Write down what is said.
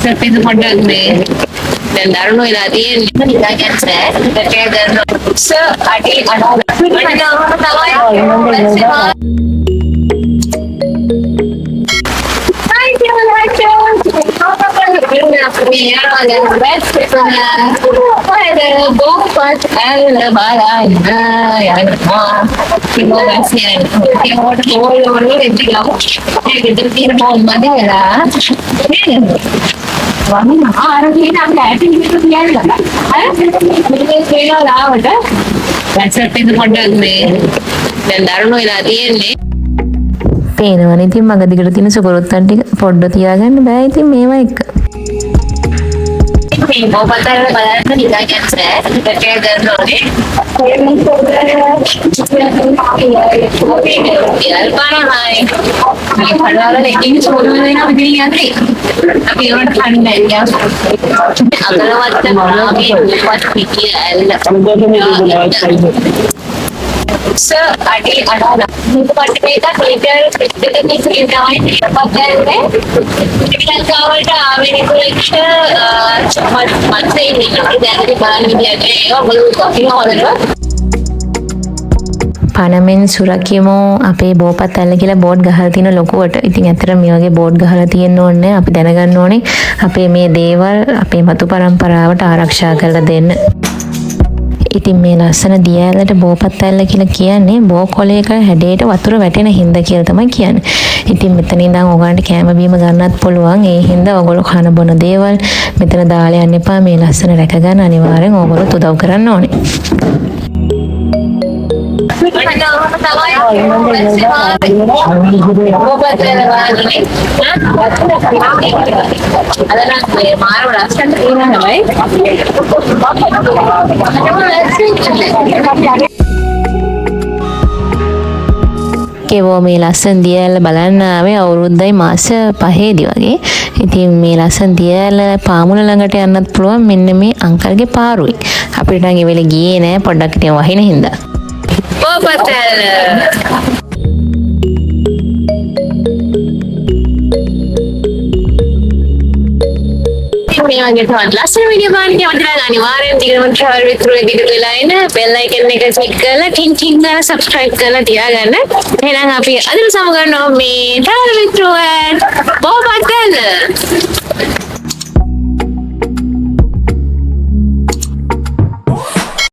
WhatsApp එක පොඩ්ඩක් මේ දැන් දරුණු වෙලා තියෙන්නේ නිදාගන්න බෑ. ඒක කරනවා. අඩේ WhatsApp එක පොඩ්ඩක් මේ දැන් දරුණු වෙලා තියෙන්නේ. පේනවනේ ඉතින් මග දිගට තියෙන සුකරොත්තන් ටික පොඩ්ඩ තියාගන්න බෑ ඉතින් මේවා එක. මේ බෝපතර බලන්න නිදාගන්න බෑ. ඒක කරනවා නේ. පනමෙන් සුරකියමු අපේ බෝපතල්ල කියලා බෝඩ් ගහලා තියෙන ලොකුවට. ඉතින් ඇත්තට මේ වගේ බෝඩ් ගහලා තියෙන්න ඕනේ. අපි දැනගන්න ඕනේ අපේ මේ දේවල් අපේ මතු පරම්පරාවට ආරක්ෂා කරලා දෙන්න. ඉතින් මේ ලස්සන දියැලට බෝපතල්ල කියලා කියන්නේ බෝ කොලයක හැඩයට වතුර වැටෙන හින්දා කියලා තමයි කියන්නේ. ඉතින් මෙතන ඉඳන් ඔයගන්ට කැම බීම ගන්නත් පුළුවන්. ඒ හින්දා ඔයගොල්ලෝ කන බොන දේවල් මෙතන දාලා යන්න එපා. මේ ලස්සන රැක ගන්න අනිවාර්යෙන් ඔයගොල්ලෝ උදව් කරන්න ඕනේ. කෙවෝ මේ ලස්සන දියැල බලන්න ආවේ අවුරුද්දයි මාස 5ේදී වගේ. ඉතින් මේ ලස්සන දියැල පාමුල ළඟට යන්නත් පුළුවන් මෙන්න මේ අංකල්ගේ පාරුයි. අපිට නම් ඒ වෙලේ ගියේ නෑ පොඩ්ඩක් ඉතින් වහින හින්දා. බෝපතල මේ වගේ තවත් ලස්සන වීඩියෝ බලන්න කැමතිනම් අනිවාර්යෙන් දිගටම travel with Rue දිගට වෙලා ඉන්න bell icon එක click කරලා ටින් ටින් ගාලා subscribe කරලා තියාගන්න. එහෙනම් අපි අද සමගන්නවා මේ travel with Rue බෝපතල